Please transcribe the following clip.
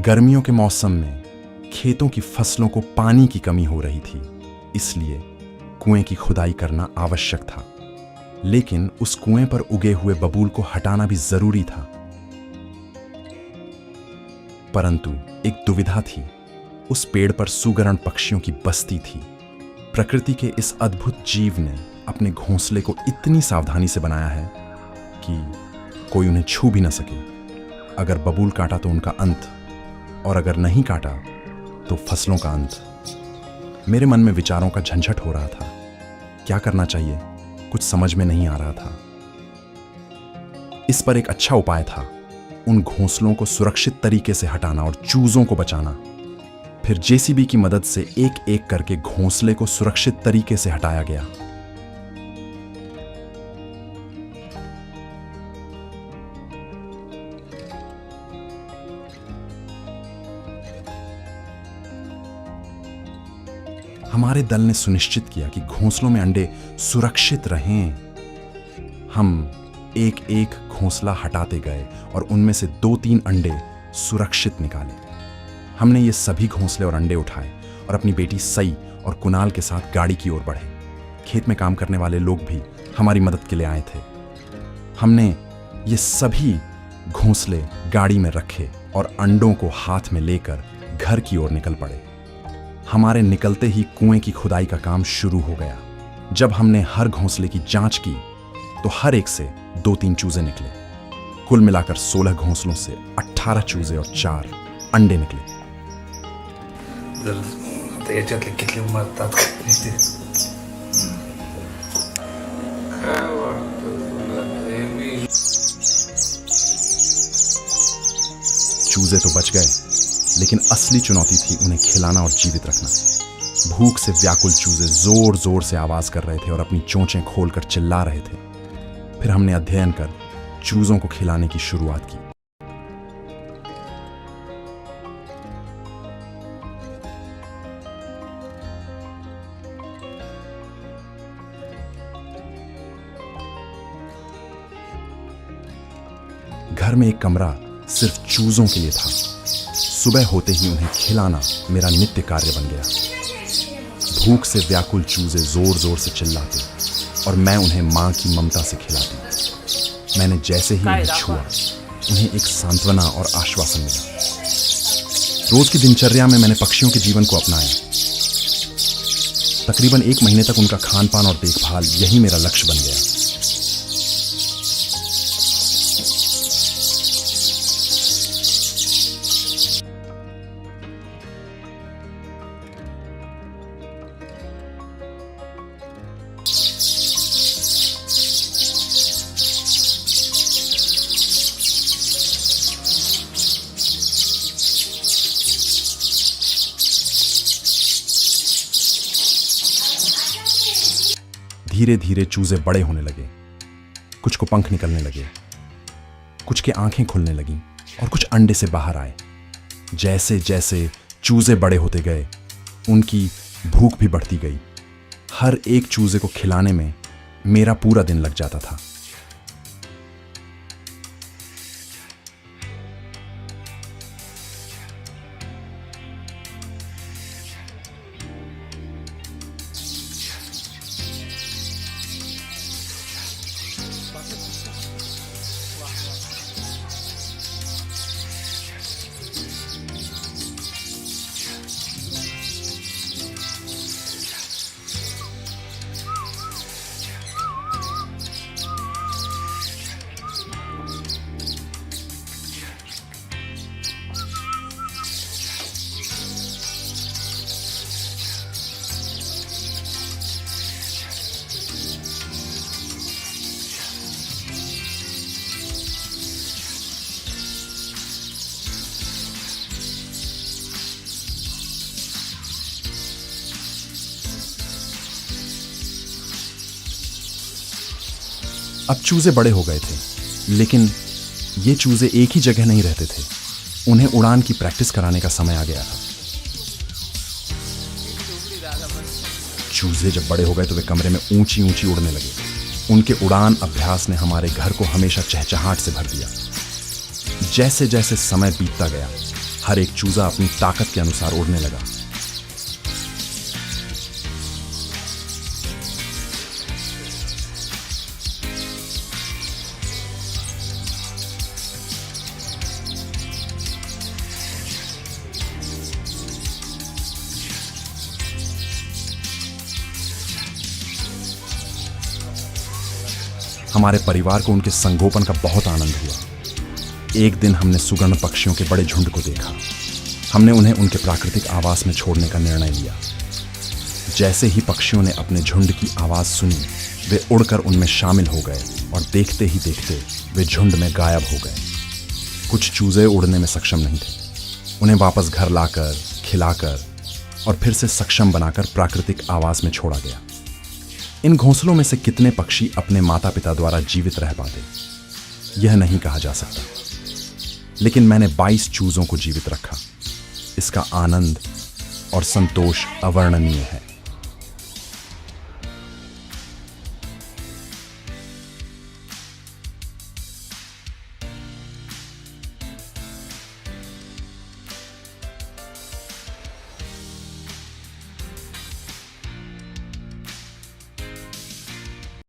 गर्मियों के मौसम में खेतों की फसलों को पानी की कमी हो रही थी, इसलिए कुएं की खुदाई करना आवश्यक था। लेकिन उस कुएं पर उगे हुए बबूल को हटाना भी जरूरी था। परंतु एक दुविधा थी। उस पेड़ पर सुगरण पक्षियों की बस्ती थी। प्रकृति के इस अद्भुत जीव ने अपने घोंसले को इतनी सावधानी से बनाया है कि कोई उन्हें छू भी न सके। अगर बबूल काटा तो उनका अंत, और अगर नहीं काटा तो फसलों का अंत। मेरे मन में विचारों का झंझट हो रहा था। क्या करना चाहिए, कुछ समझ में नहीं आ रहा था। इस पर एक अच्छा उपाय था, उन घोंसलों को सुरक्षित तरीके से हटाना और चूजों को बचाना। फिर जेसीबी की मदद से एक एक करके घोंसले को सुरक्षित तरीके से हटाया गया। हमारे दल ने सुनिश्चित किया कि घोंसलों में अंडे सुरक्षित रहें। हम एक एक घोंसला हटाते गए और उनमें से 2-3 अंडे सुरक्षित निकाले। हमने ये सभी घोंसले और अंडे उठाए और अपनी बेटी सई और कुणाल के साथ गाड़ी की ओर बढ़े। खेत में काम करने वाले लोग भी हमारी मदद के लिए आए थे। हमने ये सभी घोंसले गाड़ी में रखे और अंडों को हाथ में लेकर घर की ओर निकल पड़े। हमारे निकलते ही कुएं की खुदाई का काम शुरू हो गया। जब हमने हर घोंसले की जांच की तो हर एक से 2-3 चूजे निकले। कुल मिलाकर 16 घोंसलों से 18 चूजे और 4 अंडे निकले। याच्यातले किती मरतात चूजे तो बच गए, लेकिन असली चुनौती थी उन्हें खिलाना और जीवित रखना। भूख से व्याकुल चूजे जोर जोर से आवाज कर रहे थे और अपनी चोंचें खोलकर चिल्ला रहे थे। फिर हमने अध्ययन कर चूजों को खिलाने की शुरुआत की। घर में एक कमरा सिर्फ चूजों के लिए था। सुबह होते ही उन्हें खिलाना मेरा नित्य कार्य बन गया। भूख से व्याकुल चूजे जोर जोर से चिल्लाते और मैं उन्हें मां की ममता से खिलाती। मैंने जैसे ही उन्हें छुआ, उन्हें एक सांत्वना और आश्वासन मिला। रोज की दिनचर्या में मैंने पक्षियों के जीवन को अपनाया। तकरीबन 1 महीने तक उनका खान पान और देखभाल यही मेरा लक्ष्य बन गया। धीरे धीरे चूजे बड़े होने लगे। कुछ को पंख निकलने लगे, कुछ के आंखें खुलने लगीं और कुछ अंडे से बाहर आए। जैसे जैसे चूजे बड़े होते गए, उनकी भूख भी बढ़ती गई। हर एक चूजे को खिलाने में मेरा पूरा दिन लग जाता था। अब चूजे बड़े हो गए थे, लेकिन ये चूजे एक ही जगह नहीं रहते थे। उन्हें उड़ान की प्रैक्टिस कराने का समय आ गया था। चूजे जब बड़े हो गए तो वे कमरे में ऊंची ऊंची उड़ने लगे। उनके उड़ान अभ्यास ने हमारे घर को हमेशा चहचहाट से भर दिया। जैसे जैसे समय बीतता गया, हर एक चूजा अपनी ताकत के अनुसार उड़ने लगा। हमारे परिवार को उनके संगोपन का बहुत आनंद हुआ। एक दिन हमने सुगर्ण पक्षियों के बड़े झुंड को देखा। हमने उन्हें उनके प्राकृतिक आवास में छोड़ने का निर्णय लिया। जैसे ही पक्षियों ने अपने झुंड की आवाज सुनी, वे उड़कर उनमें शामिल हो गए और देखते ही देखते वे झुंड में गायब हो गए। कुछ चूजे उड़ने में सक्षम नहीं थे। उन्हें वापस घर लाकर, खिलाकर और फिर से सक्षम बनाकर प्राकृतिक आवास में छोड़ा गया। इन घोंसलों में से कितने पक्षी अपने माता पिता द्वारा जीवित रह पाते, यह नहीं कहा जा सकता, लेकिन मैंने 22 चूजों को जीवित रखा। इसका आनंद और संतोष अवर्णनीय है।